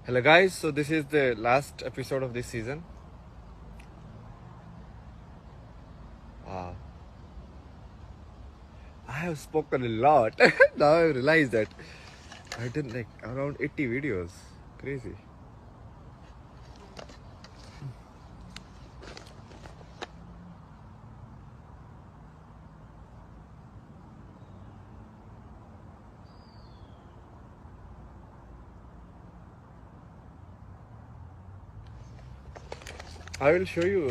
Hello guys, so this is the last episode of this season. Wow. I have spoken a lot. Now I realize that I did like around 80 videos. Crazy. I will show you.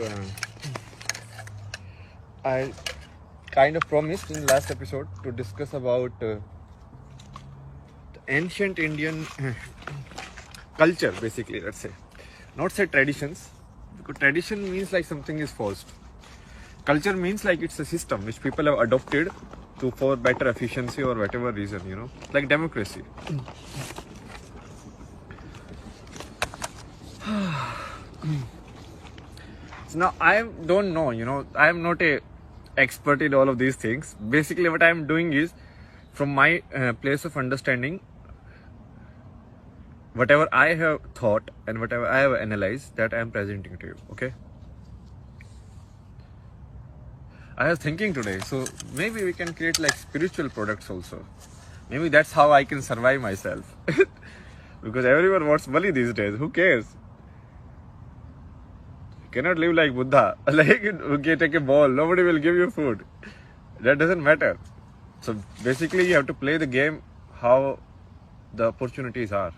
I kind of promised in last episode to discuss about the ancient Indian culture, basically. Let's say, not say traditions, because tradition means like something is forced. Culture means like it's a system which people have adopted to for better efficiency or whatever reason, like democracy. So now I don't know, I am not a expert in all of these things. Basically what I am doing is, from my place of understanding, whatever I have thought and whatever I have analyzed, that I am presenting to you. Okay, I was thinking today, so maybe we can create like spiritual products also. Maybe that's how I can survive myself. Because everyone wants money these days. Who cares? Cannot live like Buddha. Like, okay, take a ball, nobody will give you food. That doesn't matter. So basically you have to play the game how the opportunities are.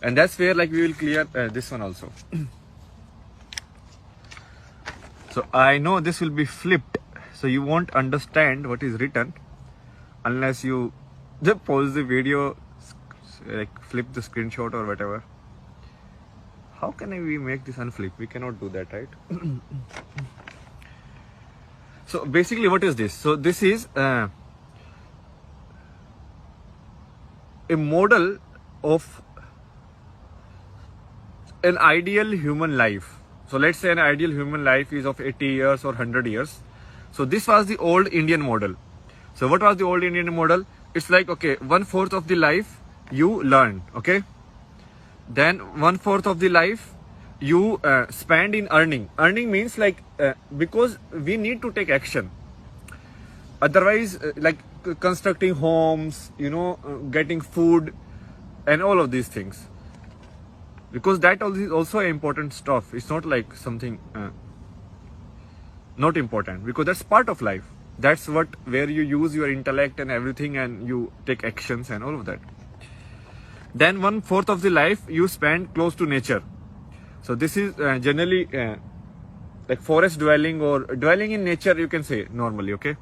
And that's where like we will clear this one also. So I know this will be flipped. So you won't understand what is written unless you just pause the video, like flip the screenshot or whatever. How can we make this unflip? We cannot do that, right? So basically what is this? So this is a model of an ideal human life. So let's say an ideal human life is of 80 years or 100 years. So this was the old Indian model. So what was the old Indian model? It's like, okay, 1/4 of the life you learn, okay? Then 1/4 of the life you spend in earning. Earning means like, because we need to take action. Otherwise, like constructing homes, getting food and all of these things. Because that is also important stuff. It's not like something not important, because that's part of life. That's where you use your intellect and everything and you take actions and all of that. Then 1/4 of the life you spend close to nature. So this is generally like forest dwelling or dwelling in nature, you can say normally, okay?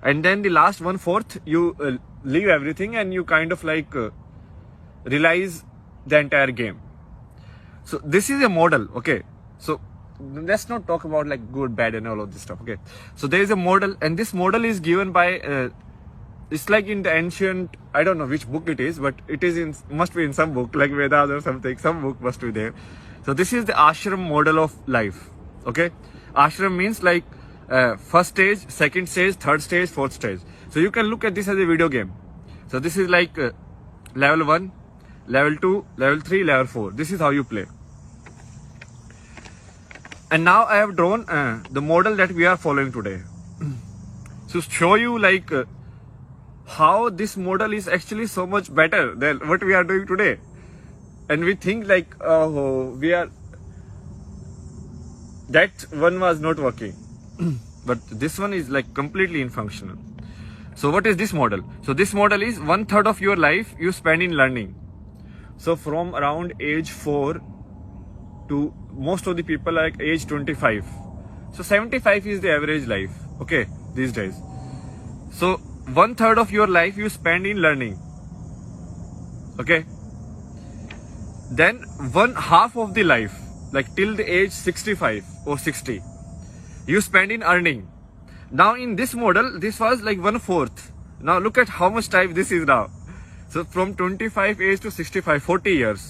And then the last 1/4 you leave everything and you kind of like realize the entire game. So this is a model, okay? So let's not talk about like good, bad and all of this stuff, okay? So there is a model, and this model is given by it's like in the ancient, I don't know which book it is, but it is must be in some book like Vedas or something. Some book must be there. So this is the ashram model of life, okay? Ashram means like first stage, second stage, third stage, fourth stage. So you can look at this as a video game. So this is like level 1, level 2, level 3, level 4. This is how you play. And now I have drawn the model that we are following today. So show you like how this model is actually so much better than what we are doing today. And we think like, oh, that one was not working. But this one is like completely infunctional. So what is this model? So this model is 1/3 of your life you spend in learning. So from around age 4 to most of the people like age 25. So 75 is the average life, okay, these days. So 1/3 of your life you spend in learning, okay? Then 1/2 of the life, like till the age 65 or 60, you spend in earning. Now in this model, this was like 1/4. Now look at how much time this is now. So from 25 age to 65, 40 years.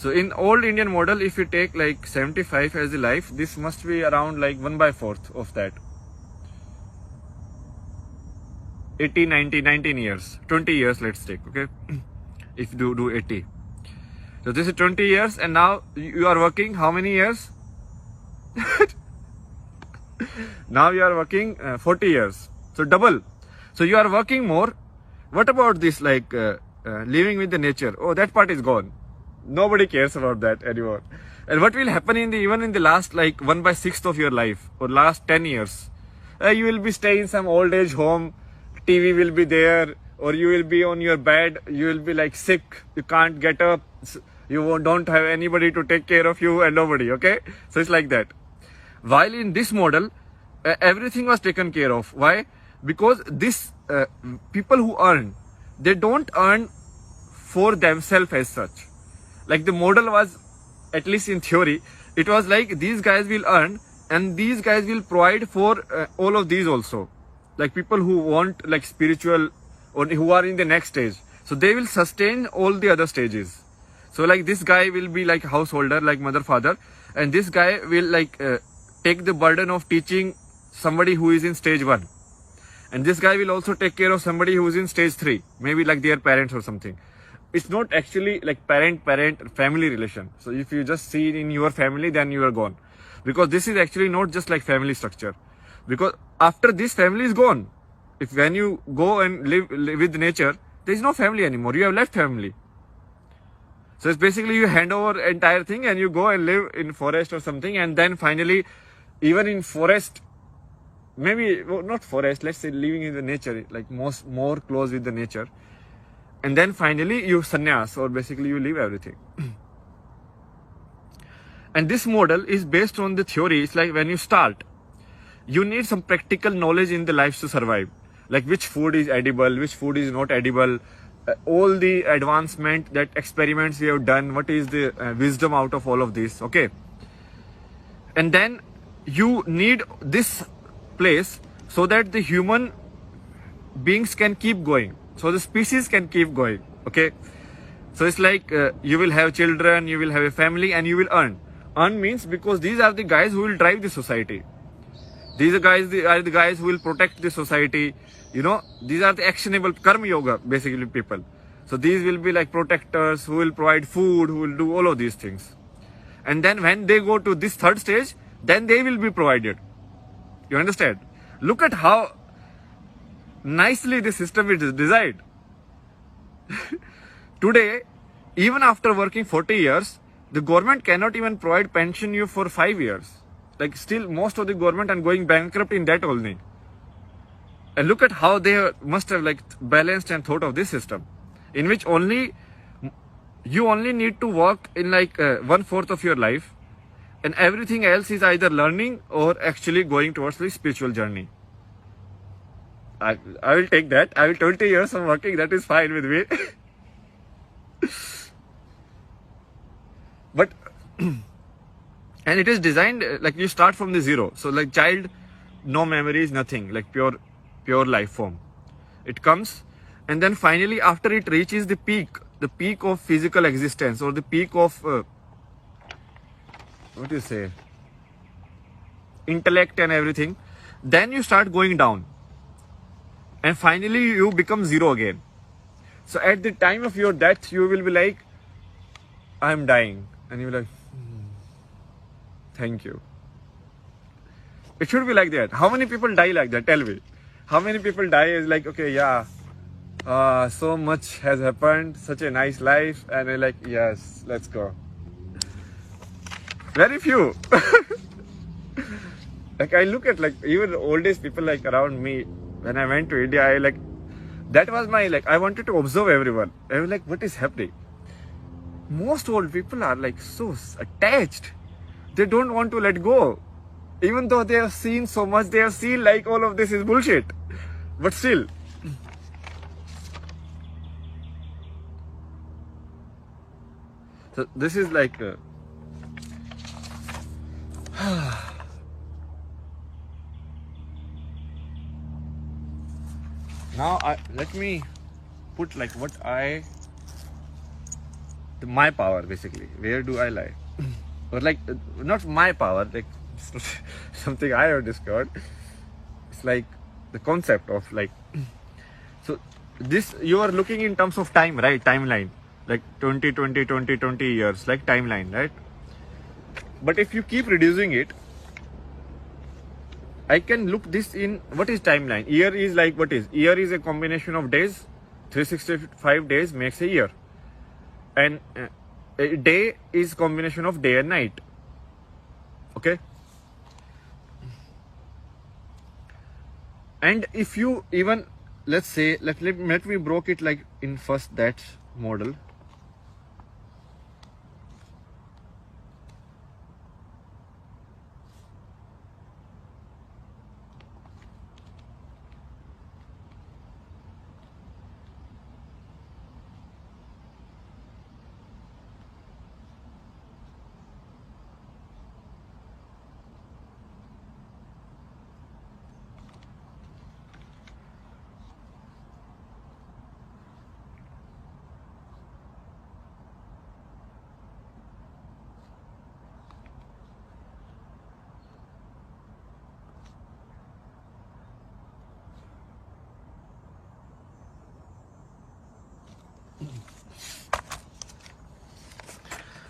So in old Indian model, if you take like 75 as the life, this must be around like 1/4 of that. 18, 19 years, 20 years let's take, okay? If you do 80. So this is 20 years, and now you are working how many years? Now you are working 40 years. So double. So you are working more. What about this, like living with the nature? Oh, that part is gone. Nobody cares about that anymore. And what will happen even in the last like 1/6 of your life or last 10 years? You will be staying in some old age home. TV will be there, or you will be on your bed. You will be like sick. You can't get up. Don't have anybody to take care of you, and nobody. Okay, so it's like that. While in this model, everything was taken care of. Why? Because this people who earn, they don't earn for themselves as such. Like the model was, at least in theory, it was like these guys will earn and these guys will provide for all of these also. Like people who want like spiritual or who are in the next stage. So they will sustain all the other stages. So like this guy will be like householder, like mother, father, and this guy will like take the burden of teaching somebody who is in stage 1. And this guy will also take care of somebody who is in stage 3, maybe like their parents or something. It's not actually like parent family relation. So if you just see it in your family, then you are gone, because this is actually not just like family structure. Because after this family is gone, if when you go and live with nature, there is no family anymore. You have left family. So it's basically you hand over entire thing and you go and live in forest or something, and then finally, even in forest, maybe not forest, let's say living in the nature, like more close with the nature. And then finally you sannyas, or basically you leave everything. And this model is based on the theory. It's like when you start, you need some practical knowledge in the life to survive. Like which food is edible, which food is not edible, all the advancement, that experiments we have done, what is the wisdom out of all of this, okay? And then you need this place so that the human beings can keep going. So the species can keep going, okay? So it's like you will have children, you will have a family, and you will earn. Earn means because these are the guys who will drive the society. These are the guys who will protect the society. You know, these are the actionable karma yoga, basically people. So these will be like protectors who will provide food, who will do all of these things. And then when they go to this third stage, then they will be provided. You understand? Look at how nicely the system is designed. Today, even after working 40 years, the government cannot even provide pension you for 5 years. Like still most of the government are going bankrupt in that only. And look at how they must have like balanced and thought of this system, in which you only need to work in like 1/4 of your life, and everything else is either learning or actually going towards the spiritual journey. I will take that. I will 20 years of working. That is fine with me. But and it is designed like you start from the zero. So like child, no memories, nothing, like pure life form. It comes, and then finally after it reaches the peak of physical existence, or the peak of what do you say, intellect and everything, then you start going down, and finally you become zero again. So at the time of your death, you will be like, I'm dying, and you will be like, thank you. It should be like that. How many people die like that? Tell me. How many people die is like, okay, yeah, so much has happened, such a nice life, and they're like, yes, let's go. Very few. Like I look at like even the oldest people like around me. When I went to India, that was my like, I wanted to observe everyone. I was like, what is happening? Most old people are like so attached. They don't want to let go. Even though they have seen so much, they have seen like all of this is bullshit. But still. So this is like now let me put like what my power basically. Where do I lie? Or like not my power, like something I have discovered. It's like the concept of like, so this you are looking in terms of time, right? Timeline. like 20 years, like timeline, right? But if you keep reducing it, I can look this in what is timeline. Year is like what is? Year is a combination of days. 365 days makes a year. And a day is combination of day and night. Okay? And if you even, let's say, let me broke it like in first that model.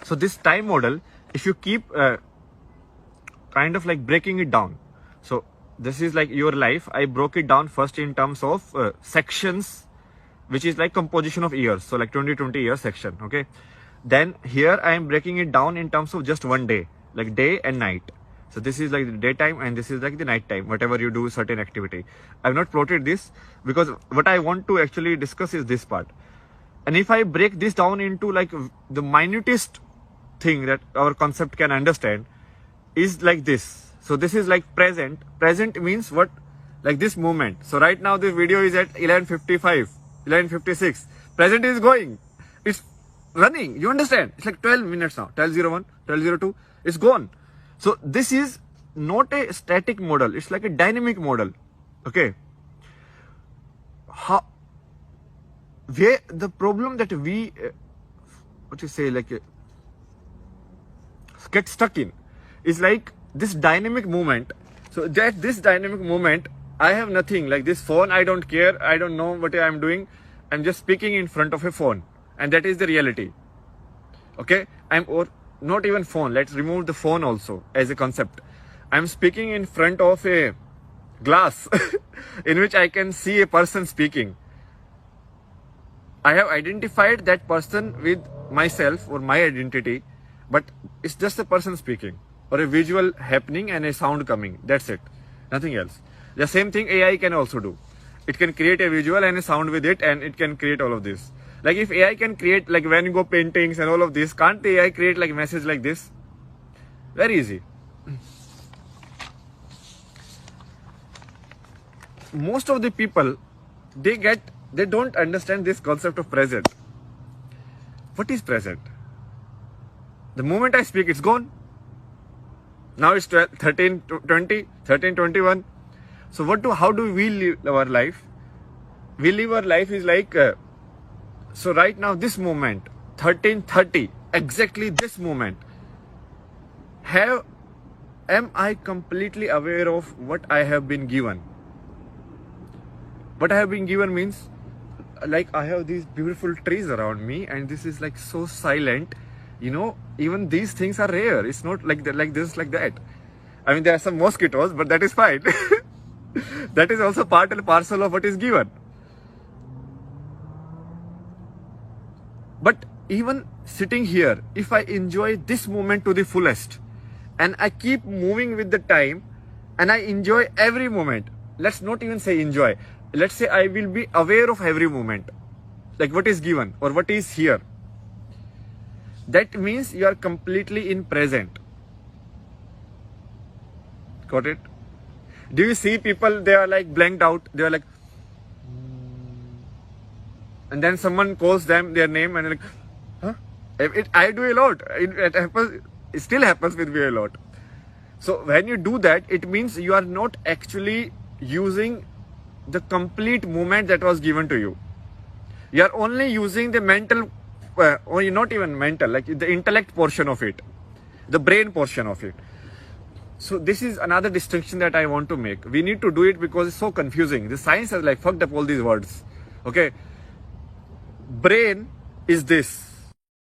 So this time model, if you keep kind of like breaking it down. So this is like your life. I broke it down first in terms of sections, which is like composition of years. So like 20 year section. Okay. Then here I am breaking it down in terms of just one day, like day and night. So this is like the daytime and this is like the night time, whatever you do certain activity. I've not plotted this because what I want to actually discuss is this part. And if I break this down into like the minutest thing that our concept can understand is like this. So this is like present. Present means what? Like this moment. So right now this video is at 11:55, 11:56. Present is going. It's running. You understand? It's like 12 minutes now. 12:01, 12:02. It's gone. So this is not a static model. It's like a dynamic model. Okay. Where the problem that we, what you say, like get stuck in is like this dynamic movement. So that this dynamic movement, I have nothing like this phone. I don't care. I don't know what I'm doing. I'm just speaking in front of a phone, and that is the reality. Okay, or not even phone. Let's remove the phone also as a concept. I'm speaking in front of a glass in which I can see a person speaking. I have identified that person with myself or my identity, but it's just a person speaking or a visual happening and a sound coming. That's it. Nothing else. The same thing AI can also do. It can create a visual and a sound with it, and it can create all of this. Like if AI can create like Van Gogh paintings and all of this, can't the AI create like message like this? Very easy. Most of the people, they don't understand this concept of present. What is present? The moment I speak, it's gone. Now it's 13:20, 13:21. So how do we live our life? We live our life is like, so right now this moment, 13:30, exactly this moment, am I completely aware of what I have been given? What I have been given means, like I have these beautiful trees around me and this is like so silent. You know, even these things are rare. It's not like that, like this, like that. I mean, there are some mosquitoes, but that is fine. That is also part and parcel of what is given. But even sitting here, if I enjoy this moment to the fullest and I keep moving with the time and I enjoy every moment, let's not even say enjoy. Let's say I will be aware of every moment, like what is given or what is here. That means you are completely in present. Got it? Do you see people, they are like blanked out. They are like, and then someone calls them their name and like, huh? I do a lot. It happens. It still happens with me a lot. So when you do that, it means you are not actually using the complete movement that was given to you. You are only using the mental, or not even mental, like the intellect portion of it, the brain portion of it. So this is another distinction that I want to make. We need to do it because it's so confusing. The science has like fucked up all these words. Okay. Brain is this.